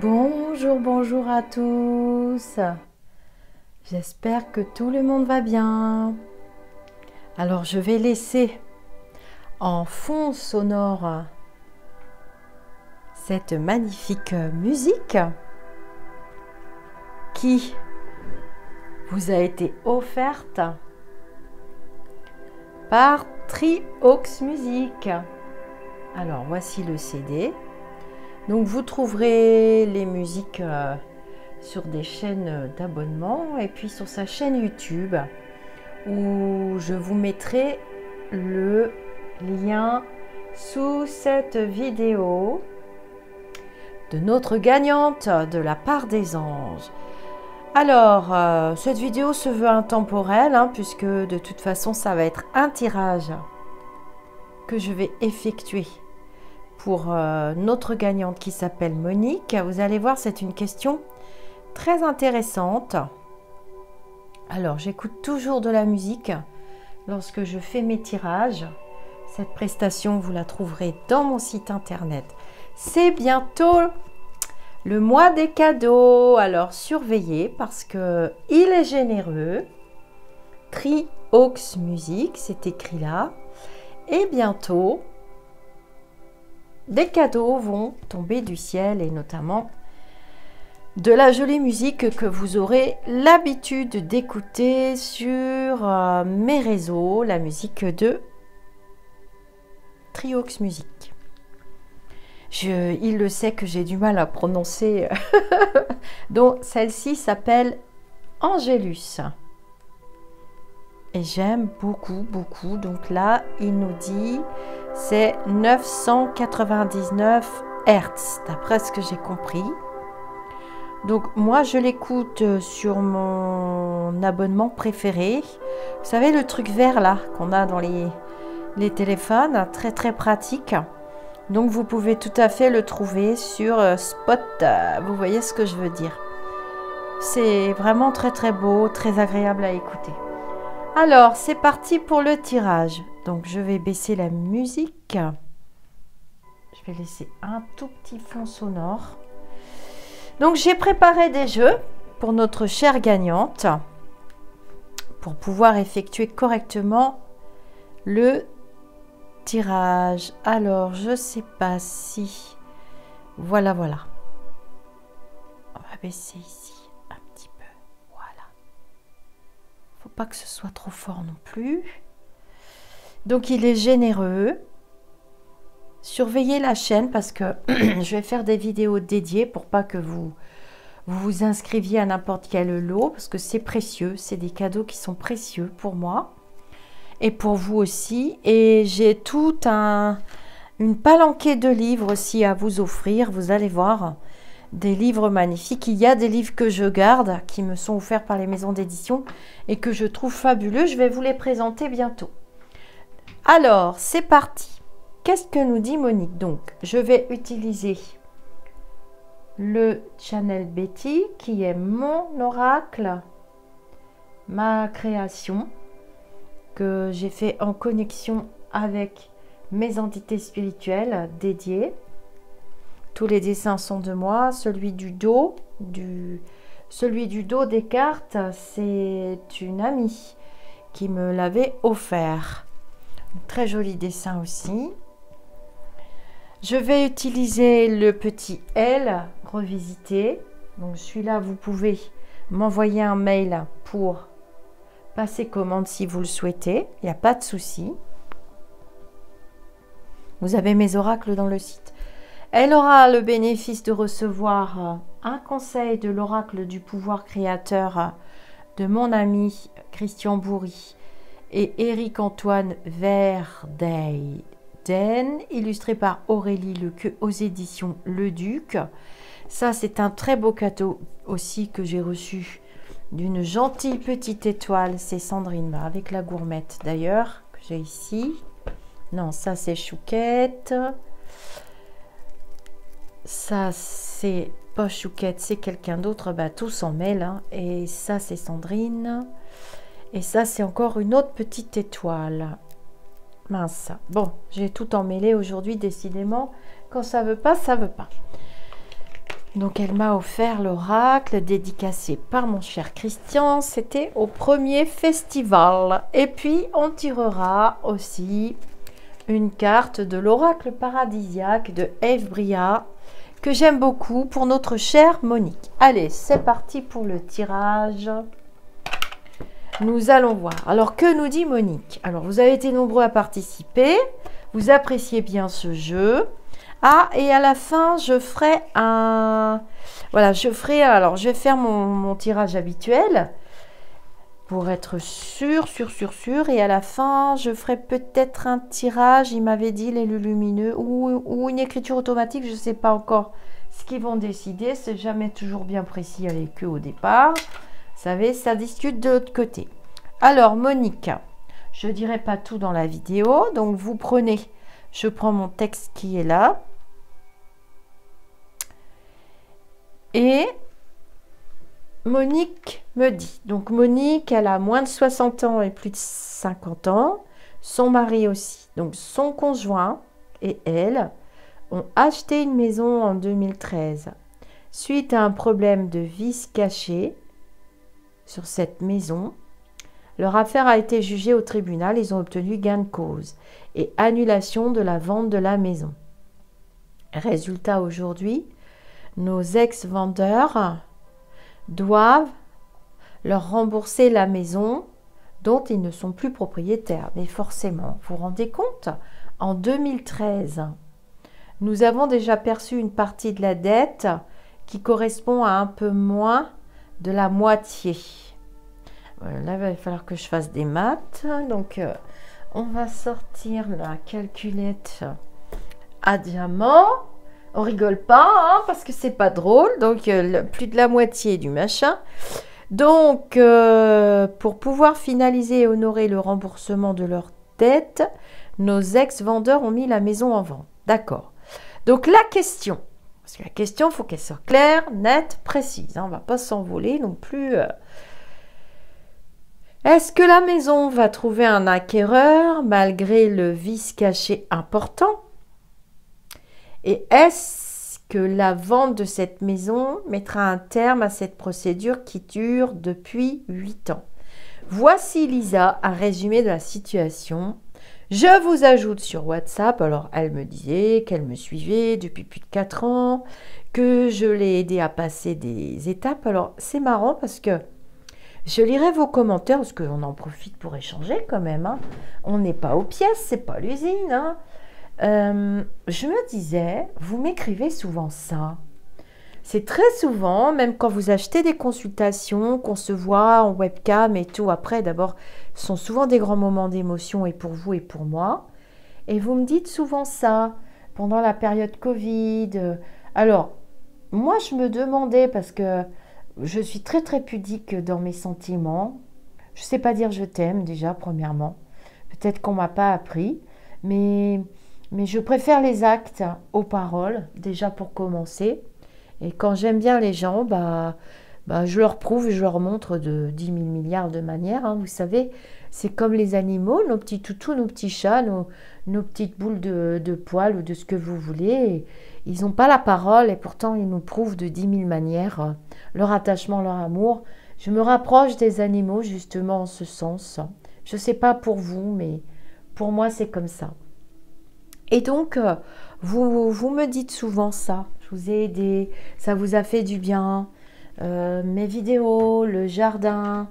Bonjour, bonjour à tous. J'espère que tout le monde va bien. Alors, je vais laisser en fond sonore cette magnifique musique qui vous a été offerte par Triox Music. Alors, voici le CD. Donc vous trouverez les musiques sur des chaînes d'abonnement et puis sur sa chaîne YouTube où je vous mettrai le lien sous cette vidéo de notre gagnante de la part des anges. Alors cette vidéo se veut intemporelle puisque de toute façon ça va être un tirage que je vais effectuer pour notre gagnante qui s'appelle Monique. Vous allez voir, c'est une question très intéressante. Alors, j'écoute toujours de la musique lorsque je fais mes tirages. Cette prestation, vous la trouverez dans mon site internet. C'est bientôt le mois des cadeaux. Alors, surveillez parce que il est généreux. Triox Music, c'est écrit là. Et bientôt, des cadeaux vont tomber du ciel et notamment de la jolie musique que vous aurez l'habitude d'écouter sur mes réseaux, la musique de Triox Music. Il le sait que j'ai du mal à prononcer, donc celle-ci s'appelle Angelus. Et j'aime beaucoup, beaucoup. Donc là, il nous dit c'est 999 Hz, d'après ce que j'ai compris. Donc moi, je l'écoute sur mon abonnement préféré. Vous savez, le truc vert là, qu'on a dans les téléphones, très très pratique. Donc vous pouvez tout à fait le trouver sur Spot. Vous voyez ce que je veux dire. C'est vraiment très très beau, très agréable à écouter. Alors, c'est parti pour le tirage. Donc, je vais baisser la musique. Je vais laisser un tout petit fond sonore. Donc, j'ai préparé des jeux pour notre chère gagnante pour pouvoir effectuer correctement le tirage. Alors, je ne sais pas si... Voilà. On va baisser ici. Faut pas que ce soit trop fort non plus. Donc il est généreux. Surveillez la chaîne parce que je vais faire des vidéos dédiées pour pas que vous inscriviez à n'importe quel lot parce que c'est précieux. C'est des cadeaux qui sont précieux pour moi et pour vous aussi. Et j'ai toute une palanquée de livres aussi à vous offrir. Vous allez voir. Des livres magnifiques. Il y a des livres que je garde, qui me sont offerts par les maisons d'édition et que je trouve fabuleux. Je vais vous les présenter bientôt. Alors, c'est parti. Qu'est-ce que nous dit Monique? Donc, je vais utiliser le Channel Betty, qui est mon oracle, ma création, que j'ai fait en connexion avec mes entités spirituelles dédiées. Tous les dessins sont de moi. Celui du dos des cartes, c'est une amie qui me l'avait offert. Très joli dessin aussi. Je vais utiliser le petit L revisité. Donc celui-là, vous pouvez m'envoyer un mail pour passer commande si vous le souhaitez. Il n'y a pas de souci. Vous avez mes oracles dans le site. Elle aura le bénéfice de recevoir un conseil de l'oracle du pouvoir créateur de mon ami Christian Bourri et Éric-Antoine Verdeyden, illustré par Aurélie Lequeux aux éditions Le Duc. Ça, c'est un très beau cadeau aussi que j'ai reçu d'une gentille petite étoile. C'est Sandrine, avec la gourmette d'ailleurs, que j'ai ici. Non, ça c'est Chouquette. Ça, c'est pas Chouquette, c'est quelqu'un d'autre. Bah, tout s'en mêle. Et ça, c'est Sandrine. Et ça, c'est encore une autre petite étoile. Mince. Bon, j'ai tout emmêlé aujourd'hui, décidément. Quand ça veut pas, ça veut pas. Donc elle m'a offert l'oracle dédicacé par mon cher Christian. C'était au premier festival. Et puis on tirera aussi une carte de l'oracle paradisiaque de Eve Bria que j'aime beaucoup pour notre chère Monique. Allez, c'est parti pour le tirage. Nous allons voir. Alors, que nous dit Monique? Alors, vous avez été nombreux à participer. Vous appréciez bien ce jeu. Ah, et à la fin, je ferai un... Voilà, alors, je vais faire mon tirage habituel pour être sûr. Et à la fin, je ferai peut-être un tirage. Il m'avait dit les lumineux ou une écriture automatique. Je ne sais pas encore ce qu'ils vont décider. C'est jamais toujours bien précis avec eux au départ. Vous savez, ça discute de l'autre côté. Alors, Monique, je ne dirai pas tout dans la vidéo. Donc, vous prenez, je prends mon texte qui est là. Et Monique me dit. Donc, Monique, elle a moins de 60 ans et plus de 50 ans. Son mari aussi. Donc, son conjoint et elle ont acheté une maison en 2013. Suite à un problème de vice caché sur cette maison, leur affaire a été jugée au tribunal. Ils ont obtenu gain de cause et annulation de la vente de la maison. Résultat, aujourd'hui, nos ex-vendeurs doivent leur rembourser la maison dont ils ne sont plus propriétaires. Mais forcément, vous vous rendez compte, en 2013, nous avons déjà perçu une partie de la dette qui correspond à un peu moins de la moitié. Là, il va falloir que je fasse des maths. Donc, on va sortir la calculette à diamant. On rigole pas, hein, parce que c'est pas drôle. Donc, plus de la moitié du machin. Donc, pour pouvoir finaliser et honorer le remboursement de leur dette, nos ex-vendeurs ont mis la maison en vente. D'accord. Donc, la question... Parce que la question, il faut qu'elle soit claire, nette, précise. Hein, on ne va pas s'envoler non plus. Est-ce que la maison va trouver un acquéreur malgré le vice caché important? Et est-ce que la vente de cette maison mettra un terme à cette procédure qui dure depuis 8 ans? Voici Lisa, un résumé de la situation. Je vous ajoute sur WhatsApp. Alors, elle me disait qu'elle me suivait depuis plus de 4 ans, que je l'ai aidée à passer des étapes. Alors, c'est marrant parce que je lirai vos commentaires parce qu'on en profite pour échanger quand même. Hein. On n'est pas aux pièces, c'est pas l'usine. Hein. Je me disais, vous m'écrivez souvent ça. C'est très souvent, même quand vous achetez des consultations, qu'on se voit en webcam et tout. Après, d'abord, ce sont souvent des grands moments d'émotion et pour vous et pour moi. Et vous me dites souvent ça pendant la période Covid. Alors, moi, je me demandais, parce que je suis très très pudique dans mes sentiments. Je ne sais pas dire je t'aime déjà, premièrement. Peut-être qu'on ne m'a pas appris. Mais je préfère les actes aux paroles, déjà pour commencer. Et quand j'aime bien les gens, je leur prouve et je leur montre de 10 000 milliards de manières. Hein. Vous savez, c'est comme les animaux, nos petits toutous, nos petits chats, nos petites boules de poils ou de ce que vous voulez. Ils n'ont pas la parole et pourtant ils nous prouvent de 10 000 manières leur attachement, leur amour. Je me rapproche des animaux justement en ce sens. Je ne sais pas pour vous, mais pour moi c'est comme ça. Et donc, vous me dites souvent ça. Je vous ai aidé, ça vous a fait du bien. Mes vidéos, le jardin.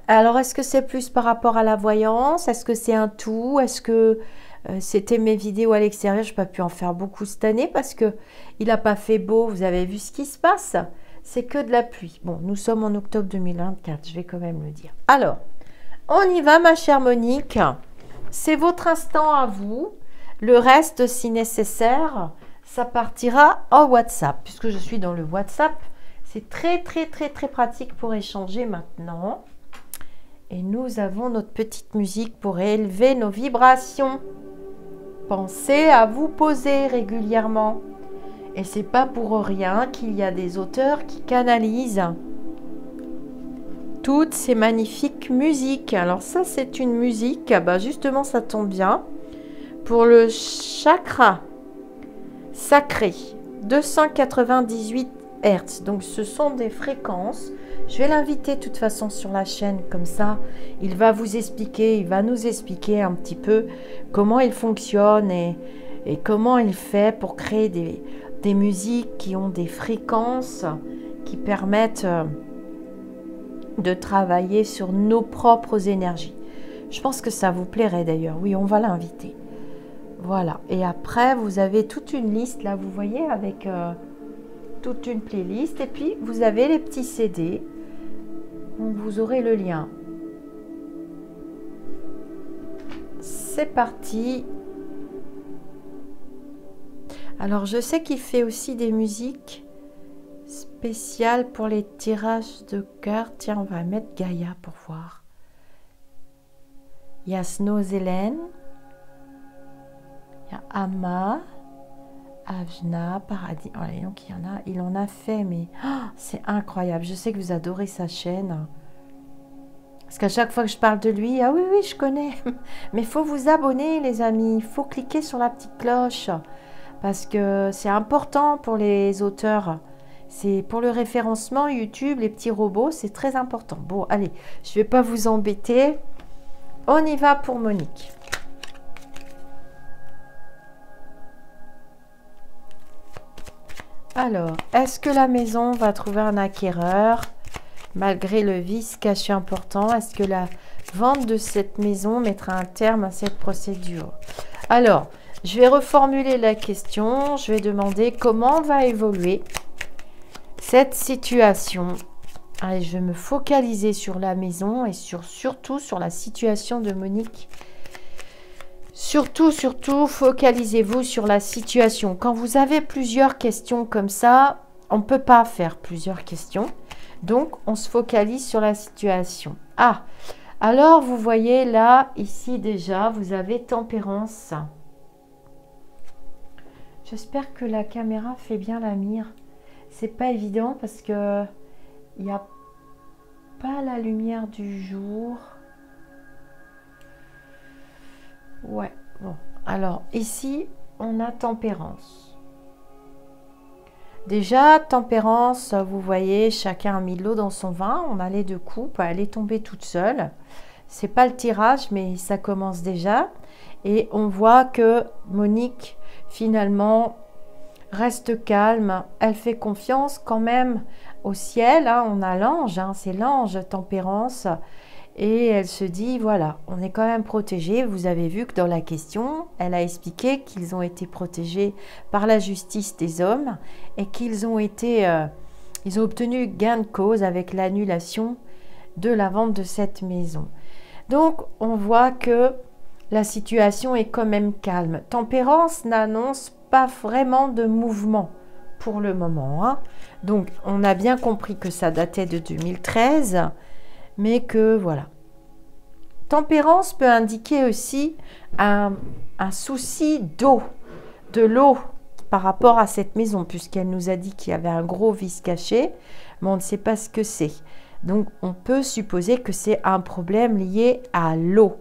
Alors, est-ce que c'est plus par rapport à la voyance? Est-ce que c'est un tout? Est-ce que c'était mes vidéos à l'extérieur? Je n'ai pas pu en faire beaucoup cette année parce qu'il n'a pas fait beau. Vous avez vu ce qui se passe? C'est que de la pluie. Bon, nous sommes en octobre 2024, je vais quand même le dire. Alors, on y va, ma chère Monique. C'est votre instant à vous. Le reste, si nécessaire, ça partira en WhatsApp. Puisque je suis dans le WhatsApp, c'est très, très, très, très pratique pour échanger maintenant. Et nous avons notre petite musique pour élever nos vibrations. Pensez à vous poser régulièrement. Et c'est pas pour rien qu'il y a des auteurs qui canalisent toutes ces magnifiques musiques. Alors ça, c'est une musique, justement, ça tombe bien. Pour le chakra sacré, 298 Hertz. Donc ce sont des fréquences. Je vais l'inviter de toute façon sur la chaîne, comme ça il va vous expliquer, il va nous expliquer un petit peu comment il fonctionne et comment il fait pour créer des musiques qui ont des fréquences qui permettent de travailler sur nos propres énergies. Je pense que ça vous plairait d'ailleurs. Oui, on va l'inviter. Voilà. Et après, vous avez toute une liste, là, vous voyez, avec toute une playlist. Et puis, vous avez les petits CD. Donc, vous aurez le lien. C'est parti. Alors, je sais qu'il fait aussi des musiques spéciales pour les tirages de cartes. Tiens, on va mettre Gaïa pour voir. Il y a Snow Zelen. Il y a Ama, Ajna, Paradis. Oh, donc il en a fait, mais oh, c'est incroyable. Je sais que vous adorez sa chaîne. Parce qu'à chaque fois que je parle de lui, ah oui, oui, je connais. Mais il faut vous abonner, les amis. Il faut cliquer sur la petite cloche. Parce que c'est important pour les auteurs. C'est pour le référencement YouTube, les petits robots, c'est très important. Bon, allez, je ne vais pas vous embêter. On y va pour Monique. Alors, est-ce que la maison va trouver un acquéreur malgré le vice caché important? Est-ce que la vente de cette maison mettra un terme à cette procédure? Alors, je vais reformuler la question. Je vais demander comment va évoluer cette situation. Allez, je vais me focaliser sur la maison et surtout sur la situation de Monique. Surtout, focalisez-vous sur la situation. Quand vous avez plusieurs questions comme ça, on ne peut pas faire plusieurs questions. Donc, on se focalise sur la situation. Ah, alors vous voyez là, ici déjà, vous avez tempérance. J'espère que la caméra fait bien la mire. C'est pas évident parce que il n'y a pas la lumière du jour. Ouais, bon. Alors, ici, on a tempérance. Déjà, tempérance, vous voyez, chacun a mis de l'eau dans son vin. On a les deux coupes, elle est tombée toute seule. C'est pas le tirage, mais ça commence déjà. Et on voit que Monique, finalement, reste calme. Elle fait confiance quand même au ciel. Hein. On a l'ange, hein, c'est l'ange tempérance. Et elle se dit, voilà, on est quand même protégé. Vous avez vu que dans la question, elle a expliqué qu'ils ont été protégés par la justice des hommes et qu'ils ont ils ont obtenu gain de cause avec l'annulation de la vente de cette maison. Donc, on voit que la situation est quand même calme. Tempérance n'annonce pas vraiment de mouvement pour le moment. Hein. Donc, on a bien compris que ça datait de 2013. Mais que voilà. Tempérance peut indiquer aussi un souci d'eau, de l'eau par rapport à cette maison, puisqu'elle nous a dit qu'il y avait un gros vice caché, mais on ne sait pas ce que c'est. Donc, on peut supposer que c'est un problème lié à l'eau.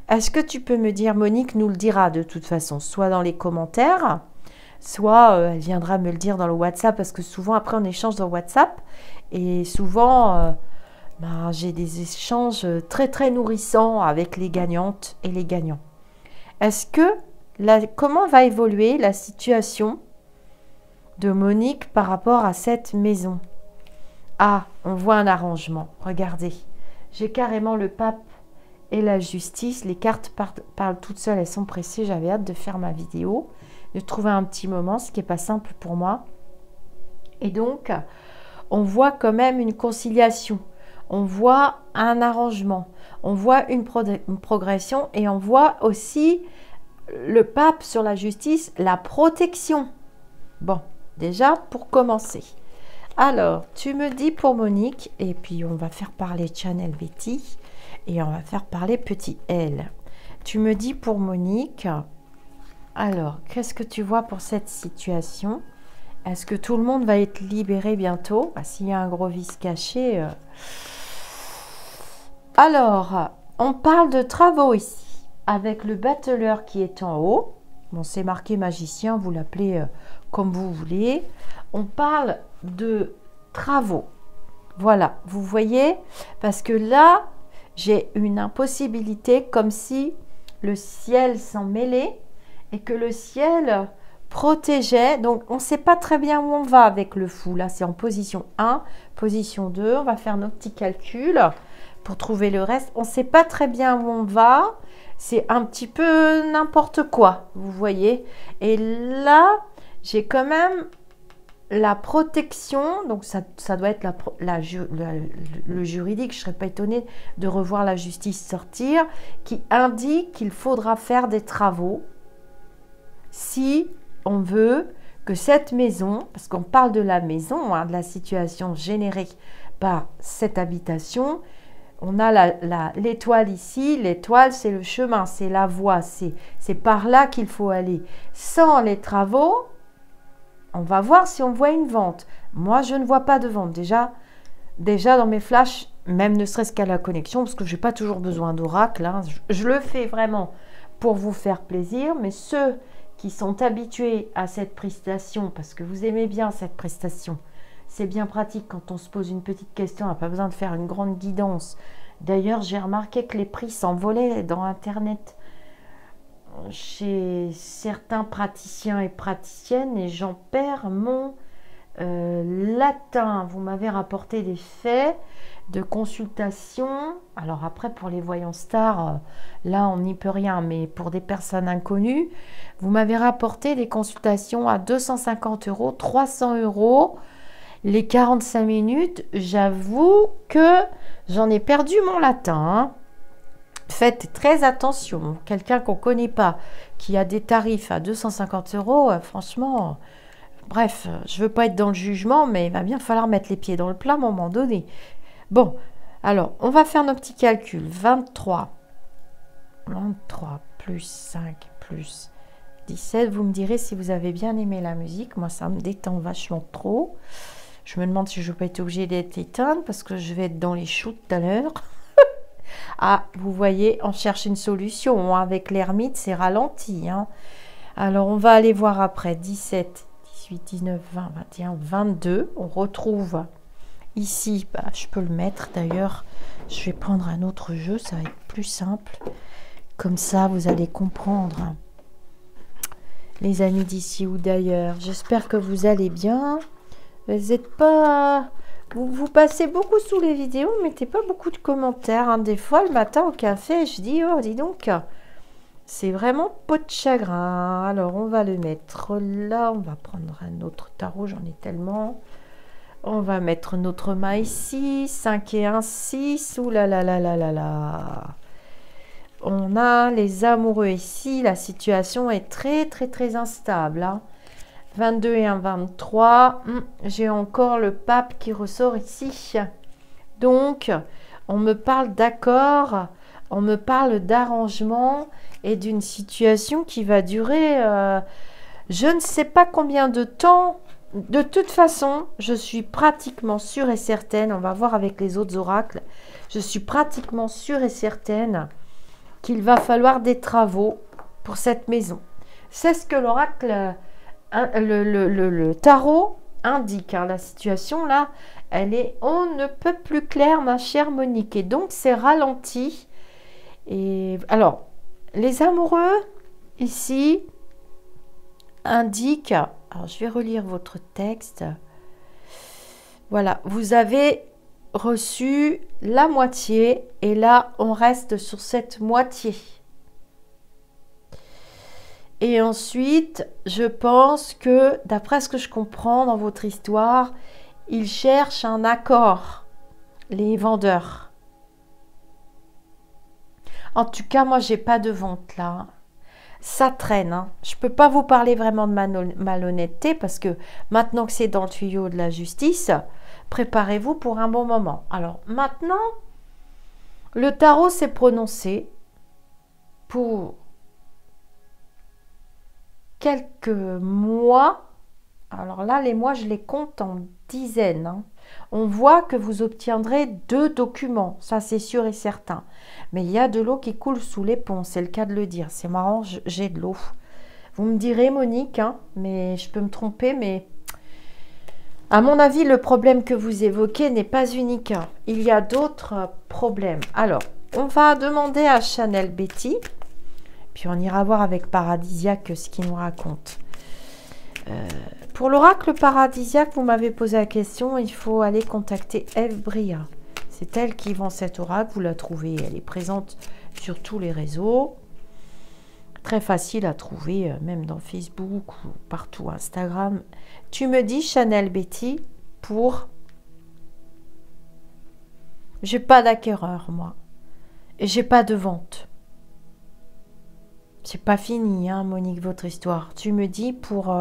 Est-ce que tu peux me dire, Monique nous le dira de toute façon, soit dans les commentaires, soit elle viendra me le dire dans le WhatsApp, parce que souvent, après, on échange dans WhatsApp, et souvent... j'ai des échanges très très nourrissants avec les gagnantes et les gagnants. Est-ce que comment va évoluer la situation de Monique par rapport à cette maison? Ah, on voit un arrangement. Regardez, j'ai carrément le pape et la justice. Les cartes parlent toutes seules, elles sont pressées. J'avais hâte de faire ma vidéo, de trouver un petit moment, ce qui n'est pas simple pour moi. Et donc, on voit quand même une conciliation. On voit un arrangement, on voit une progression et on voit aussi le pape sur la justice, la protection. Bon, déjà pour commencer. Alors, tu me dis pour Monique, et puis on va faire parler Channel Betty et on va faire parler Petit L. Tu me dis pour Monique, alors, qu'est-ce que tu vois pour cette situation? Est-ce que tout le monde va être libéré bientôt? S'il y a un gros vice caché... Alors, on parle de travaux ici, avec le battleur qui est en haut. Bon, c'est marqué magicien, vous l'appelez comme vous voulez. On parle de travaux. Voilà, vous voyez, parce que là, j'ai une impossibilité, comme si le ciel s'en mêlait et que le ciel protégeait. Donc, on ne sait pas très bien où on va avec le fou. Là, c'est en position 1, position 2. On va faire nos petits calculs pour trouver le reste. On ne sait pas très bien où on va. C'est un petit peu n'importe quoi, vous voyez. Et là, j'ai quand même la protection, donc ça doit être le juridique, je ne serais pas étonnée de revoir la justice sortir, qui indique qu'il faudra faire des travaux si on veut que cette maison, parce qu'on parle de la maison, hein, de la situation générée par cette habitation, on a l'étoile ici, l'étoile c'est le chemin, c'est la voie, c'est par là qu'il faut aller. Sans les travaux, on va voir si on voit une vente. Moi, je ne vois pas de vente. Déjà dans mes flashs, même ne serait-ce qu'à la connexion, parce que je n'ai pas toujours besoin d'oracle. Hein. Je le fais vraiment pour vous faire plaisir, mais ceux qui sont habitués à cette prestation, parce que vous aimez bien cette prestation, c'est bien pratique quand on se pose une petite question, on n'a pas besoin de faire une grande guidance. D'ailleurs, j'ai remarqué que les prix s'envolaient dans Internet chez certains praticiens et praticiennes et j'en perds mon latin. Vous m'avez rapporté des faits de consultation. Alors après, pour les voyants stars, là, on n'y peut rien. Mais pour des personnes inconnues, vous m'avez rapporté des consultations à 250 €, 300 €. Les 45 minutes, j'avoue que j'en ai perdu mon latin. Hein. Faites très attention. Quelqu'un qu'on ne connaît pas, qui a des tarifs à 250 €, franchement, bref, je ne veux pas être dans le jugement, mais il va bien falloir mettre les pieds dans le plat à un moment donné. Bon, alors, on va faire nos petits calculs. 23 plus 5 plus 17. Vous me direz si vous avez bien aimé la musique. Moi, ça me détend vachement trop. Je me demande si je ne vais pas être obligée d'être éteinte parce que je vais être dans les choux tout à l'heure. Ah, vous voyez, on cherche une solution. Avec l'ermite, c'est ralenti. Hein. Alors, on va aller voir après. 17, 18, 19, 20, 21, 22. On retrouve ici. Bah, je peux le mettre d'ailleurs. Je vais prendre un autre jeu. Ça va être plus simple. Comme ça, vous allez comprendre. Les amis d'ici ou d'ailleurs. J'espère que vous allez bien. Vous n'êtes pas... Vous passez beaucoup sous les vidéos, mettez pas beaucoup de commentaires. Hein. Des fois, le matin au café, je dis, oh, dis donc, c'est vraiment peau de chagrin. Alors, on va le mettre là. On va prendre un autre tarot, j'en ai tellement. On va mettre notre main ici. 5 et 1, 6. Ouh là là là là là là. On a les amoureux ici. La situation est très, très, très instable. Hein. 22 et 1, 23. J'ai encore le pape qui ressort ici. Donc, on me parle d'accord, on me parle d'arrangement et d'une situation qui va durer je ne sais pas combien de temps. De toute façon, je suis pratiquement sûre et certaine, on va voir avec les autres oracles, je suis pratiquement sûre et certaine qu'il va falloir des travaux pour cette maison. C'est ce que l'oracle... Le tarot indique, hein, la situation là, elle est on ne peut plus claire, ma chère Monique, et donc c'est ralenti. Et alors, les amoureux ici indiquent, alors je vais relire votre texte. Voilà, vous avez reçu la moitié et là on reste sur cette moitié. Et ensuite, je pense que, d'après ce que je comprends dans votre histoire, ils cherchent un accord, les vendeurs. En tout cas, moi, j'ai pas de vente là. Ça traîne. Hein. Je peux pas vous parler vraiment de malhonnêteté parce que maintenant que c'est dans le tuyau de la justice, préparez-vous pour un bon moment. Alors maintenant, le tarot s'est prononcé pour... quelques mois, alors là, les mois, je les compte en dizaines. Hein. On voit que vous obtiendrez 2 documents, ça c'est sûr et certain. Mais il y a de l'eau qui coule sous les ponts, c'est le cas de le dire. C'est marrant, j'ai de l'eau. Vous me direz, Monique, hein, mais je peux me tromper, mais À mon avis, le problème que vous évoquez n'est pas unique. Il y a d'autres problèmes. Alors, on va demander à Chanel Betty, puis on ira voir avec Paradisiaque ce qu'il nous raconte. Pour l'oracle paradisiaque, vous m'avez posé la question, il faut aller contacter Eve Bria. C'est elle qui vend cet oracle, vous la trouvez, elle est présente sur tous les réseaux. Très facile à trouver, même dans Facebook ou partout, Instagram. Tu me dis, Chanel Betty, pour... J'ai pas d'acquéreur, moi. Et j'ai pas de vente. C'est pas fini, hein, Monique, votre histoire. Tu me dis pour...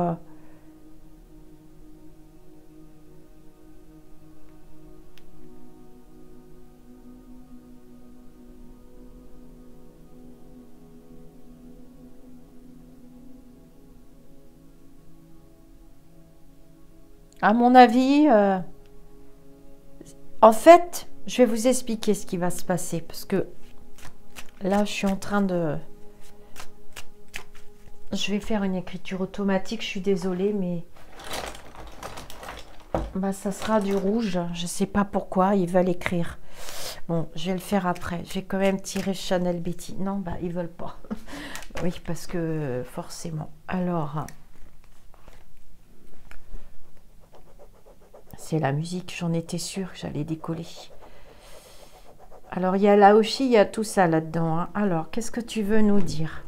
À mon avis, en fait, je vais vous expliquer ce qui va se passer. Parce que là, je suis en train de... Je vais faire une écriture automatique, je suis désolée, mais... Bah, ça sera du rouge. Je ne sais pas pourquoi, ils veulent écrire. Bon, je vais le faire après. J'ai quand même tiré Chanel Betty. Non, bah, ils veulent pas. Oui, parce que forcément. Alors... C'est la musique, j'en étais sûre que j'allais décoller. Alors, il y a Laoshi, il y a tout ça là-dedans. Hein. Alors, qu'est-ce que tu veux nous dire?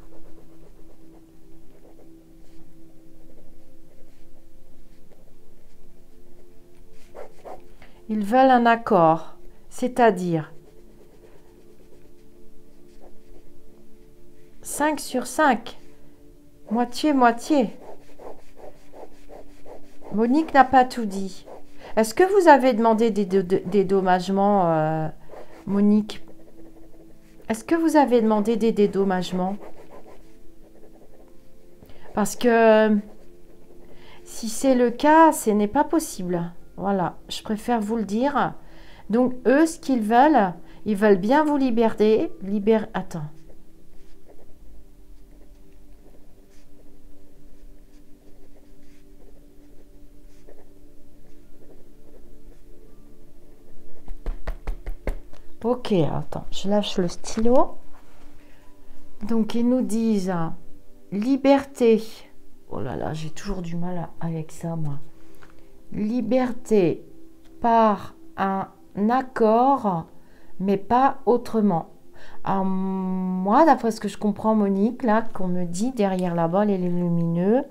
Ils veulent un accord, c'est-à-dire 5 sur 5, moitié-moitié. Monique n'a pas tout dit. Est-ce que vous avez demandé des dédommagements, Monique? Est-ce que vous avez demandé des dédommagements? Parce que si c'est le cas, ce n'est pas possible. Voilà, je préfère vous le dire. Donc, eux, ce qu'ils veulent, ils veulent bien vous libérer. Attends. Ok, attends, je lâche le stylo. Donc, ils nous disent liberté. Oh là là, j'ai toujours du mal avec ça, moi. Liberté par un accord, mais pas autrement. Alors, moi, d'après ce que je comprends, Monique, là, qu'on me dit derrière là-bas, les lumineux,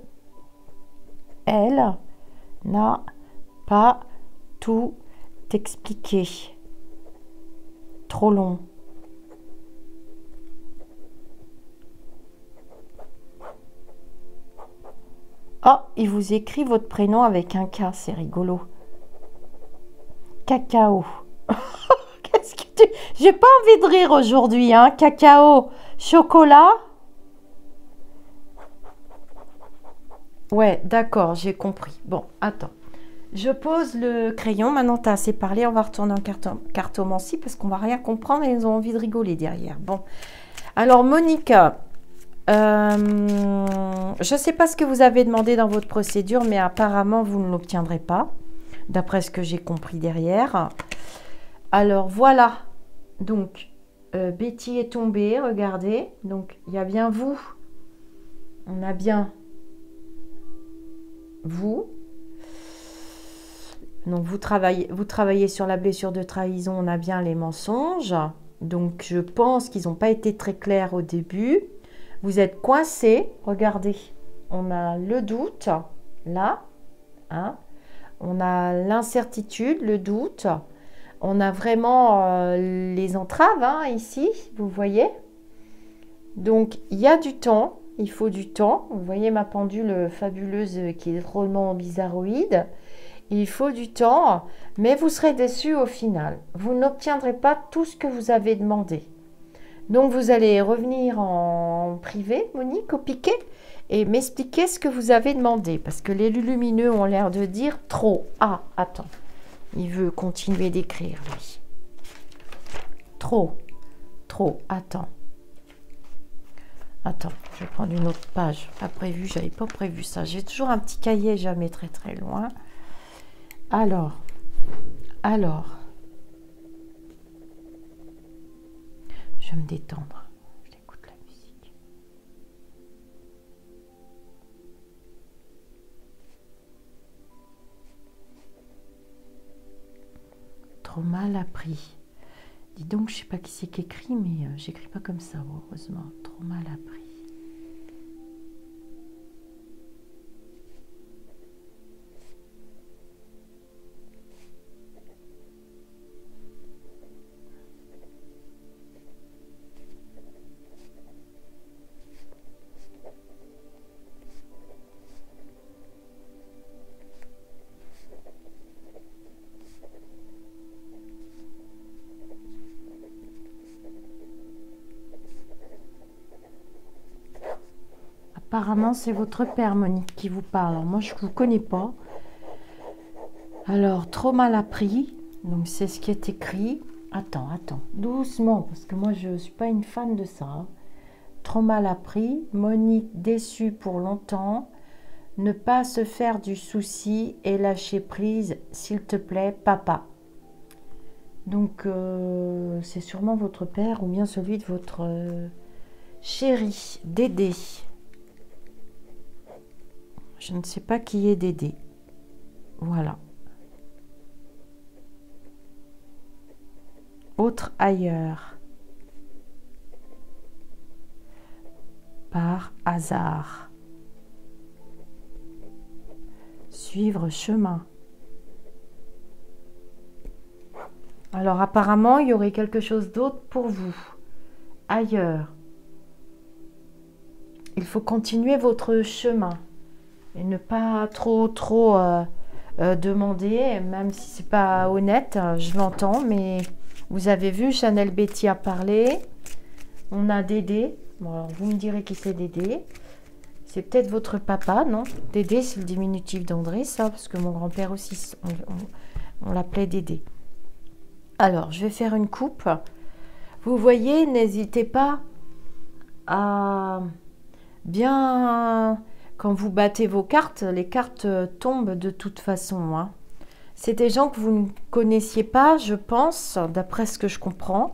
elle n'a pas tout expliqué. Trop long. Oh, il vous écrit votre prénom avec un K, c'est rigolo. Cacao. Qu'est-ce que tu... J'ai pas envie de rire aujourd'hui, hein. Cacao. Chocolat. Ouais, d'accord, j'ai compris. Bon, attends. Je pose le crayon. Maintenant, tu as assez parlé. On va retourner en cartomancie parce qu'on va rien comprendre et ils ont envie de rigoler derrière. Bon. Alors, Monique, je ne sais pas ce que vous avez demandé dans votre procédure, mais apparemment, vous ne l'obtiendrez pas, d'après ce que j'ai compris derrière. Alors, voilà. Donc, Betty est tombée, regardez. Donc, il y a bien vous. On a bien vous. Donc, vous travaillez sur la blessure de trahison, on a bien les mensonges. Donc, je pense qu'ils n'ont pas été très clairs au début. Vous êtes coincés. Regardez, on a le doute, là. Hein, on a l'incertitude, le doute. On a vraiment les entraves, hein, ici, vous voyez. Donc, il y a du temps. Il faut du temps. Vous voyez ma pendule fabuleuse qui est drôlement bizarroïde. Il faut du temps, mais vous serez déçus au final. Vous n'obtiendrez pas tout ce que vous avez demandé. Donc, vous allez revenir en privé, Monique, au piquet, et m'expliquer ce que vous avez demandé. Parce que les lumineux ont l'air de dire trop. Ah, attends. Il veut continuer d'écrire, lui. Trop. Attends. Attends, je vais prendre une autre page. Pas prévu, j'avais pas prévu ça. J'ai toujours un petit cahier, jamais très très loin. Alors, je vais me détendre. J'écoute la musique. Trop mal appris. Dis donc, je sais pas qui c'est qui écrit, mais j'écris pas comme ça, heureusement. Trop mal appris. Apparemment, c'est votre père, Monique, qui vous parle. Alors, moi, je ne vous connais pas. Alors, trop mal appris. Donc, c'est ce qui est écrit. Attends, doucement, parce que moi, je ne suis pas une fan de ça. Trop mal appris. Monique, déçue pour longtemps. Ne pas se faire du souci et lâcher prise, s'il te plaît, papa. Donc, c'est sûrement votre père ou bien celui de votre chéri, Dédé. Je ne sais pas qui est Dédé. Voilà. Autre ailleurs. Par hasard. Suivre chemin. Alors apparemment, il y aurait quelque chose d'autre pour vous. Ailleurs. Il faut continuer votre chemin. Et ne pas trop demander, même si c'est pas honnête, je l'entends, mais vous avez vu, Chanel Betty a parlé. On a Dédé. Bon, alors vous me direz qui c'est Dédé. C'est peut-être votre papa, non? Dédé, c'est le diminutif d'André, ça, parce que mon grand-père aussi, on l'appelait Dédé. Alors, je vais faire une coupe. Vous voyez, n'hésitez pas à bien... Quand vous battez vos cartes, les cartes tombent de toute façon. Hein. C'est des gens que vous ne connaissiez pas, je pense, d'après ce que je comprends.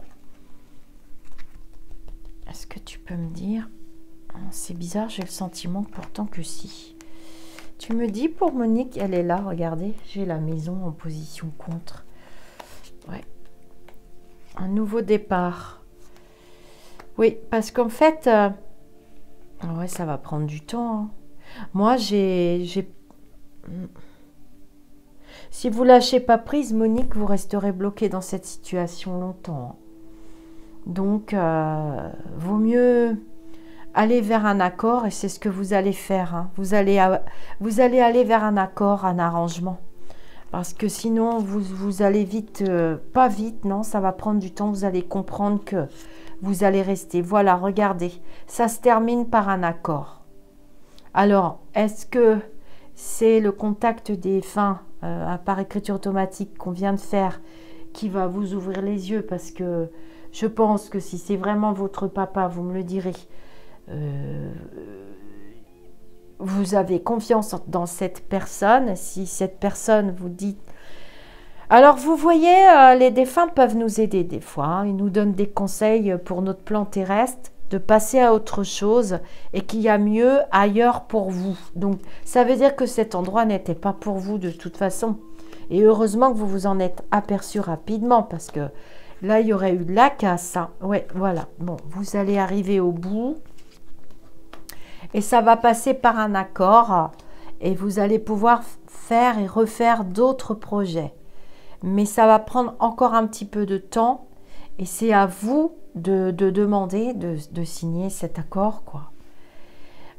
Est-ce que tu peux me dire? C'est bizarre, j'ai le sentiment pourtant que si. Tu me dis pour Monique, elle est là, regardez. J'ai la maison en position contre. Ouais. Un nouveau départ. Oui, parce qu'en fait... ouais, ça va prendre du temps. Hein. Moi, si vous lâchez pas prise, Monique, vous resterez bloqué dans cette situation longtemps. Donc, vaut mieux aller vers un accord et c'est ce que vous allez faire. Hein. Vous allez aller vers un accord, un arrangement. Parce que sinon, vous allez vite, pas vite, non, ça va prendre du temps. Vous allez comprendre que vous allez rester. Voilà, regardez, ça se termine par un accord. Alors, est-ce que c'est le contact des fins par écriture automatique qu'on vient de faire qui va vous ouvrir les yeux? Parce que je pense que si c'est vraiment votre papa, vous me le direz, vous avez confiance dans cette personne. Si cette personne vous dit... Alors, vous voyez, les défunts peuvent nous aider des fois. Hein. Ils nous donnent des conseils pour notre plan terrestre, de passer à autre chose et qu'il y a mieux ailleurs pour vous. Donc, ça veut dire que cet endroit n'était pas pour vous de toute façon. Et heureusement que vous vous en êtes aperçu rapidement parce que là, il y aurait eu de la casse. Hein. Ouais, voilà. Bon, vous allez arriver au bout et ça va passer par un accord et vous allez pouvoir faire et refaire d'autres projets. Mais ça va prendre encore un petit peu de temps et c'est à vous de demander de signer cet accord, quoi.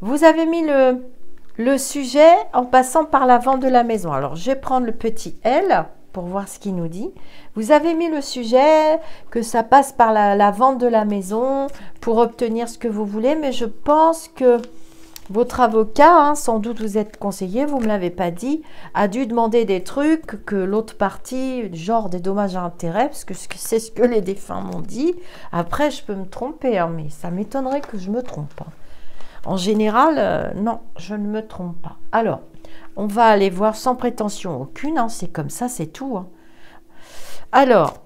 Vous avez mis le sujet en passant par la vente de la maison. Alors, je vais prendre le petit L pour voir ce qu'il nous dit. Vous avez mis le sujet que ça passe par la vente de la maison pour obtenir ce que vous voulez, mais je pense que votre avocat, hein, sans doute vous êtes conseillé, vous ne me l'avez pas dit, a dû demander des trucs que l'autre partie, genre des dommages à intérêt, parce que c'est ce que les défunts m'ont dit. Après, je peux me tromper, hein, mais ça m'étonnerait que je me trompe. Hein. En général, non, je ne me trompe pas. Alors, On va aller voir sans prétention aucune, hein, c'est comme ça, c'est tout. Hein. Alors,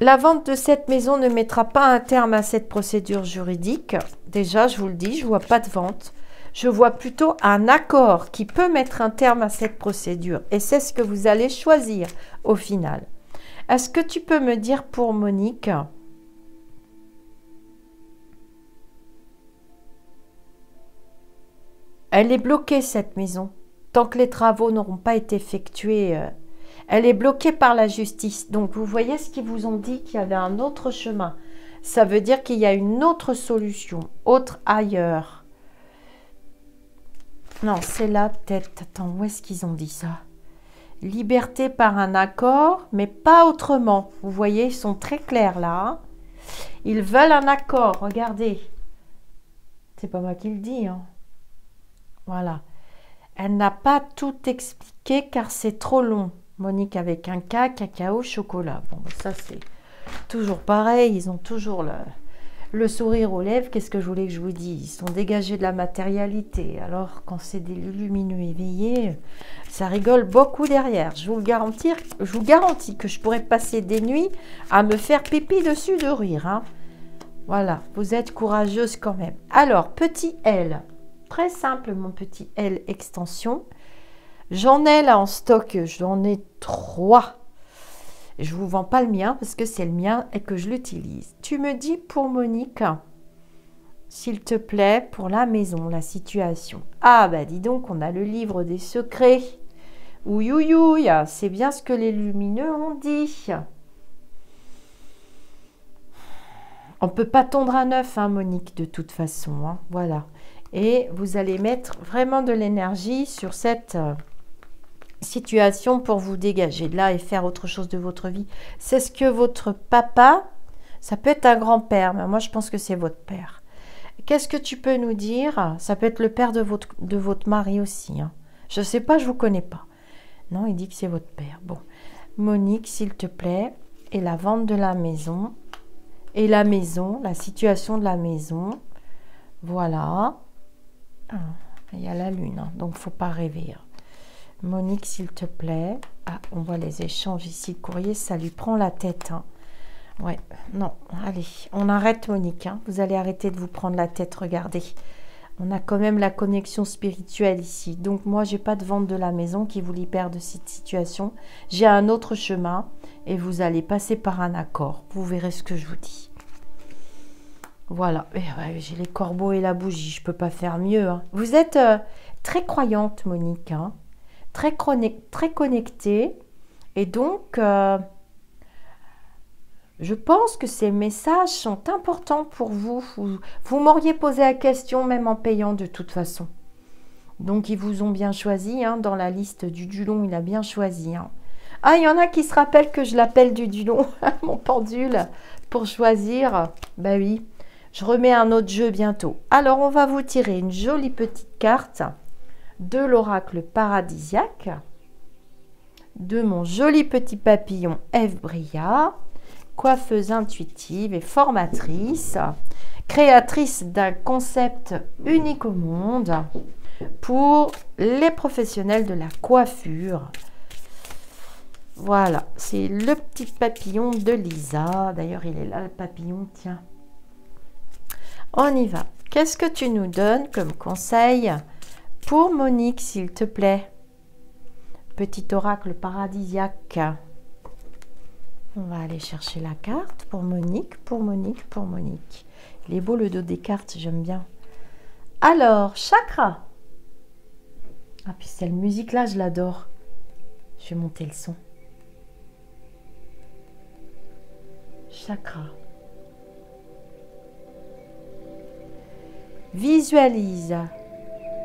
la vente de cette maison ne mettra pas un terme à cette procédure juridique. Déjà, je vous le dis, je ne vois pas de vente. Je vois plutôt un accord qui peut mettre un terme à cette procédure. Et c'est ce que vous allez choisir au final. Est-ce que tu peux me dire pour Monique? Elle est bloquée, cette maison. Tant que les travaux n'auront pas été effectués, elle est bloquée par la justice. Donc, vous voyez ce qu'ils vous ont dit, qu'il y avait un autre chemin. Ça veut dire qu'il y a une autre solution, autre ailleurs. Non, c'est là peut-être. Attends, où est-ce qu'ils ont dit ça? Liberté par un accord, mais pas autrement. Vous voyez, ils sont très clairs là. Hein. Ils veulent un accord, regardez. C'est pas moi qui le dis. Hein. Voilà. Elle n'a pas tout expliqué car c'est trop long. Monique avec un K, cacao, chocolat. Bon, ça c'est toujours pareil. Ils ont toujours le sourire aux lèvres. Qu'est-ce que je voulais que je vous dise? Ils sont dégagés de la matérialité. Alors, quand c'est des lumineux éveillés, ça rigole beaucoup derrière. Je vous garantis que je pourrais passer des nuits à me faire pipi dessus de rire. Hein. Voilà, vous êtes courageuse quand même. Alors, petit L. Très simple, mon petit L extension. J'en ai là en stock, j'en ai 3. Je ne vous vends pas le mien parce que c'est le mien et que je l'utilise. Tu me dis pour Monique, s'il te plaît, pour la maison, la situation. Ah, bah dis donc, on a le livre des secrets. Ouïe, ouïe, ouïe, c'est bien ce que les lumineux ont dit. On ne peut pas tondre à neuf, hein, Monique, de toute façon. Hein, voilà. Et vous allez mettre vraiment de l'énergie sur cette situation pour vous dégager de là et faire autre chose de votre vie. C'est ce que votre papa, ça peut être un grand-père, mais moi je pense que c'est votre père. Qu'est-ce que tu peux nous dire? Ça peut être le père de votre mari aussi. Hein. Je ne sais pas, je ne vous connais pas. Non, il dit que c'est votre père. Bon, Monique, s'il te plaît, et la vente de la maison, et la maison, la situation de la maison, voilà. Il y a la lune, hein, donc il ne faut pas rêver. Monique, s'il te plaît. Ah, on voit les échanges ici. Le courrier, ça lui prend la tête. Hein. Ouais, non, allez, on arrête Monique. Hein. Vous allez arrêter de vous prendre la tête, regardez. On a quand même la connexion spirituelle ici. Donc moi, j'ai pas de vente de la maison qui vous libère de cette situation. J'ai un autre chemin et vous allez passer par un accord. Vous verrez ce que je vous dis. Voilà, j'ai les corbeaux et la bougie, je peux pas faire mieux. Hein. Vous êtes très croyante, Monique, hein. Très connectée. Et donc, je pense que ces messages sont importants pour vous. Vous m'auriez posé la question même en payant de toute façon. Donc, ils vous ont bien choisi. Hein, dans la liste du Dulon, il a bien choisi. Hein. Ah, il y en a qui se rappellent que je l'appelle du Dulon, mon pendule, pour choisir. Ben oui. Je remets un autre jeu bientôt. Alors, on va vous tirer une jolie petite carte de l'oracle paradisiaque, de mon joli petit papillon Eve Bria, coiffeuse intuitive et formatrice, créatrice d'un concept unique au monde pour les professionnels de la coiffure. Voilà, c'est le petit papillon de Lisa. D'ailleurs, il est là, le papillon, tiens. On y va. Qu'est-ce que tu nous donnes comme conseil pour Monique, s'il te plaît? Petit oracle paradisiaque. On va aller chercher la carte pour Monique, pour Monique, pour Monique. Il est beau le dos des cartes, j'aime bien. Alors, chakra. Ah, puis cette musique-là, je l'adore. Je vais monter le son. Chakra. Visualise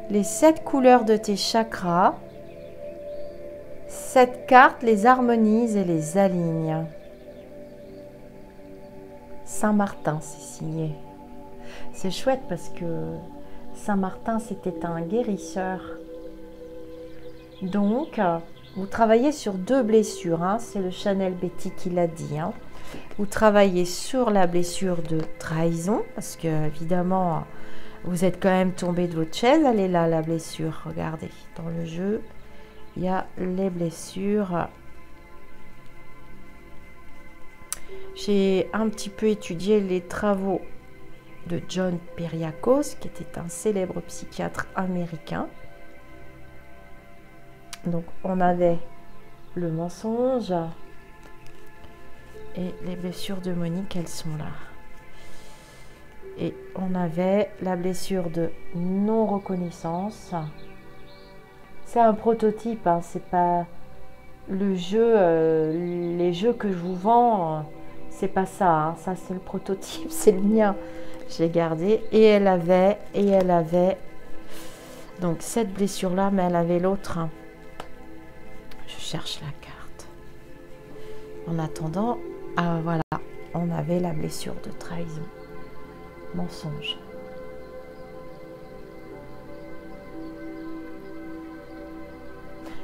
les 7 couleurs de tes chakras. Cette carte les harmonise et les aligne. Saint-Martin, c'est signé. C'est chouette parce que Saint-Martin, c'était un guérisseur. Donc, vous travaillez sur 2 blessures. Hein, c'est le Chanel Betty qui l'a dit. Hein. Vous travaillez sur la blessure de trahison parce que, évidemment, Vous êtes quand même tombé de votre chaise. Elle est là, la blessure. Regardez, dans le jeu, il y a les blessures. J'ai un petit peu étudié les travaux de John Periakos, qui était un célèbre psychiatre américain. Donc, on avait le mensonge et les blessures de Monique, elles sont là. Et on avait la blessure de non-reconnaissance. C'est un prototype, hein, c'est pas le jeu, les jeux que je vous vends, c'est pas ça, hein, ça c'est le prototype, c'est le mien. Je l'ai gardé et elle avait, donc cette blessure-là, mais elle avait l'autre. Hein. Je cherche la carte. En attendant, ah voilà, on avait la blessure de trahison. Mensonge.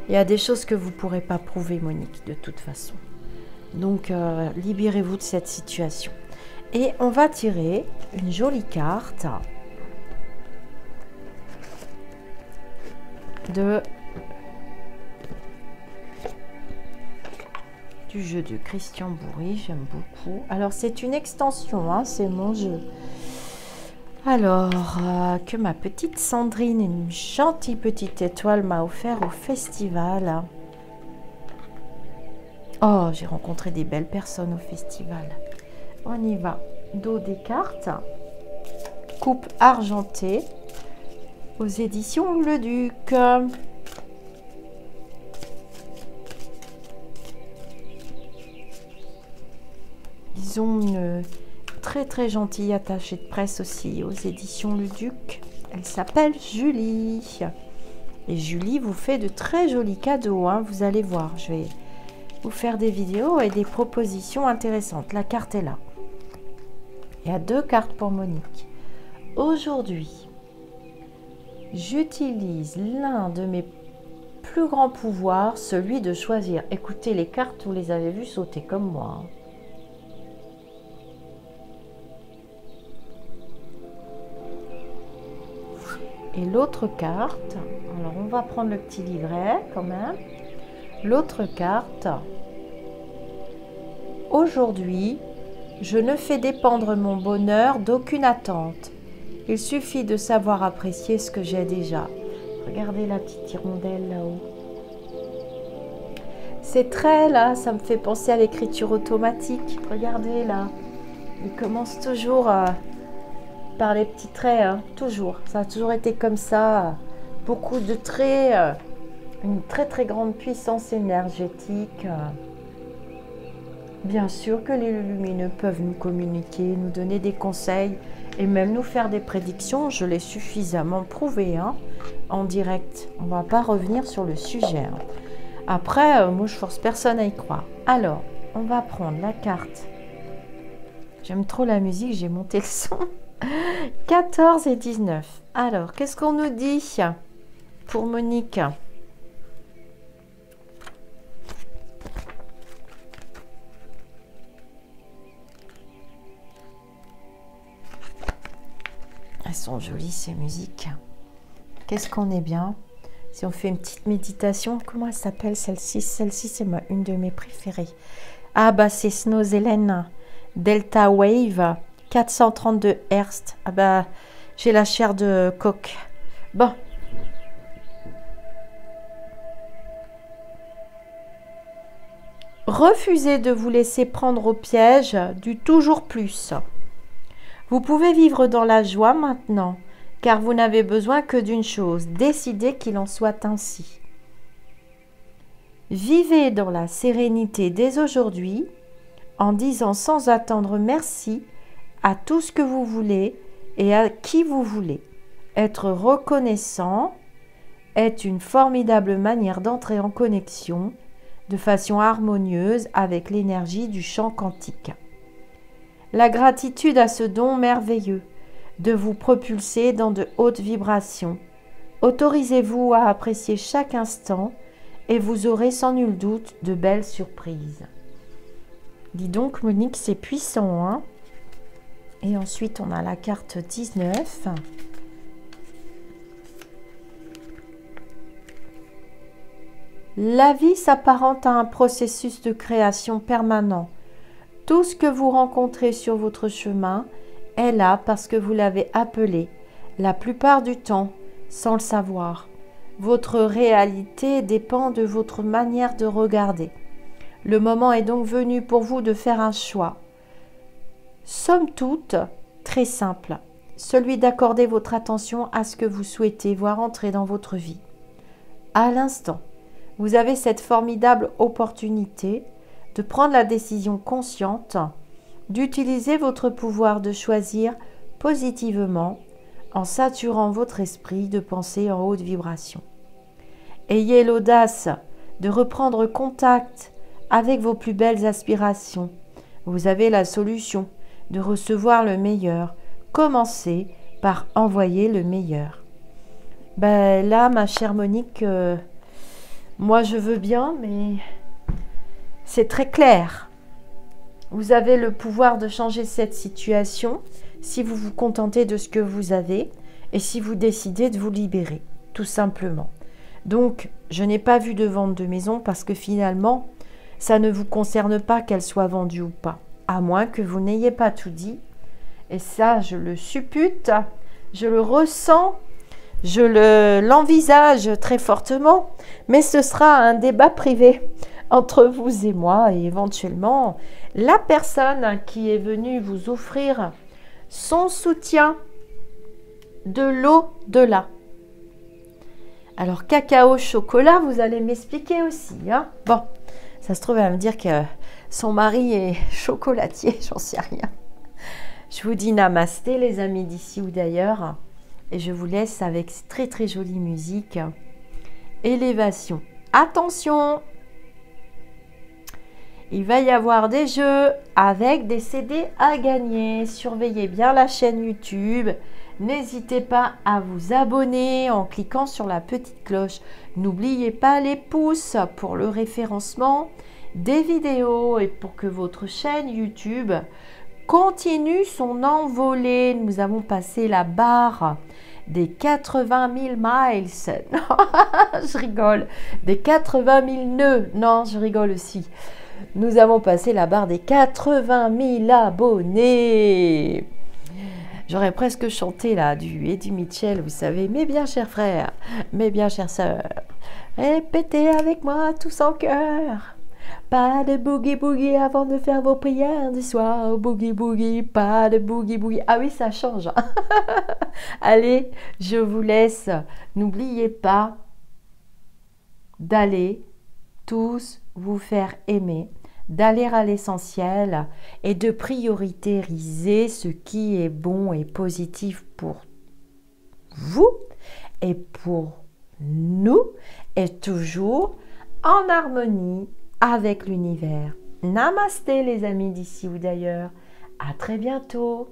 Il y a des choses que vous ne pourrez pas prouver, Monique, de toute façon. Donc, libérez-vous de cette situation. Et on va tirer une jolie carte du jeu de Christian Bourri. J'aime beaucoup. Alors, c'est une extension, hein, c'est mon jeu. Alors, que ma petite Sandrine, une gentille petite étoile, m'a offert au festival. Oh, j'ai rencontré des belles personnes au festival. On y va. Dos des cartes. Coupe argentée. Aux éditions Le Duc. Ils ont une très gentille attachée de presse aussi aux éditions Le Duc. Elle s'appelle Julie. Et Julie vous fait de très jolis cadeaux. Hein, vous allez voir. Je vais vous faire des vidéos et des propositions intéressantes. La carte est là. Il y a 2 cartes pour Monique. Aujourd'hui, j'utilise l'un de mes plus grands pouvoirs, celui de choisir. Écoutez, les cartes, vous les avez vues sauter comme moi. Hein. Et l'autre carte, alors on va prendre le petit livret quand même. L'autre carte, aujourd'hui, je ne fais dépendre mon bonheur d'aucune attente. Il suffit de savoir apprécier ce que j'ai déjà. Regardez la petite hirondelle là-haut. C'est très là, ça me fait penser à l'écriture automatique. Regardez là, il commence toujours par les petits traits, hein, toujours. Ça a toujours été comme ça. Beaucoup de traits, une très grande puissance énergétique. Bien sûr que les lumineux peuvent nous communiquer, nous donner des conseils et même nous faire des prédictions. Je l'ai suffisamment prouvé hein, en direct. On ne va pas revenir sur le sujet. Hein. Après, moi, je force personne à y croire. Alors, on va prendre la carte. J'aime trop la musique, j'ai monté le son. 14 et 19. Alors, qu'est-ce qu'on nous dit pour Monique ? Elles sont jolies ces musiques. Qu'est-ce qu'on est bien. Si on fait une petite méditation, comment elle s'appelle celle-ci? Celle-ci, c'est une de mes préférées. Ah bah c'est Snow Zelen, Delta Wave, 432 Hz. Ah bah j'ai la chair de coq. Bon. Refusez de vous laisser prendre au piège du toujours plus. Vous pouvez vivre dans la joie maintenant, car vous n'avez besoin que d'une chose, décidez qu'il en soit ainsi. Vivez dans la sérénité dès aujourd'hui, en disant sans attendre merci à tout ce que vous voulez et à qui vous voulez. Être reconnaissant est une formidable manière d'entrer en connexion de façon harmonieuse avec l'énergie du champ quantique. La gratitude a ce don merveilleux de vous propulser dans de hautes vibrations. Autorisez-vous à apprécier chaque instant et vous aurez sans nul doute de belles surprises. Dis donc Monique, c'est puissant, hein? Et ensuite on a la carte 19. La vie s'apparente à un processus de création permanent. Tout ce que vous rencontrez sur votre chemin est là parce que vous l'avez appelé, la plupart du temps, sans le savoir. Votre réalité dépend de votre manière de regarder. Le moment est donc venu pour vous de faire un choix. Somme toute, très simple, celui d'accorder votre attention à ce que vous souhaitez voir entrer dans votre vie. À l'instant, vous avez cette formidable opportunité de prendre la décision consciente d'utiliser votre pouvoir de choisir positivement en saturant votre esprit de pensées en haute vibration. Ayez l'audace de reprendre contact avec vos plus belles aspirations. Vous avez la solution de recevoir le meilleur. Commencez par envoyer le meilleur. Ben là, ma chère Monique, moi je veux bien, mais c'est très clair. Vous avez le pouvoir de changer cette situation si vous vous contentez de ce que vous avez et si vous décidez de vous libérer, tout simplement. Donc, je n'ai pas vu de vente de maison parce que finalement, ça ne vous concerne pas qu'elle soit vendue ou pas, à moins que vous n'ayez pas tout dit. Et ça, je le suppute, je le ressens, je l'envisage très fortement, mais ce sera un débat privé entre vous et moi et éventuellement la personne qui est venue vous offrir son soutien de l'au-delà. Alors, cacao, chocolat, vous allez m'expliquer aussi. Hein, bon, ça se trouve, elle va me dire que son mari est chocolatier, j'en sais rien. Je vous dis namasté, les amis d'ici ou d'ailleurs. Et je vous laisse avec très très jolie musique. Élévation. Attention! Il va y avoir des jeux avec des CD à gagner. Surveillez bien la chaîne YouTube. N'hésitez pas à vous abonner en cliquant sur la petite cloche. N'oubliez pas les pouces pour le référencement des vidéos et pour que votre chaîne YouTube continue son envolée. Nous avons passé la barre des 80 000 miles. Je rigole. Des 80 000 nœuds. Non, je rigole aussi. Nous avons passé la barre des 80 000 abonnés. J'aurais presque chanté là du Eddie Mitchell, vous savez. Mes bien chers frères, mes bien chères sœurs, répétez avec moi tous en cœur. Pas de boogie boogie avant de faire vos prières du soir. Boogie boogie, pas de boogie boogie. Ah oui, ça change. Allez, je vous laisse. N'oubliez pas d'aller tous vous faire aimer, d'aller à l'essentiel et de prioriser ce qui est bon et positif pour vous et pour nous et toujours en harmonie avec l'univers. Namasté les amis d'ici ou d'ailleurs. À très bientôt.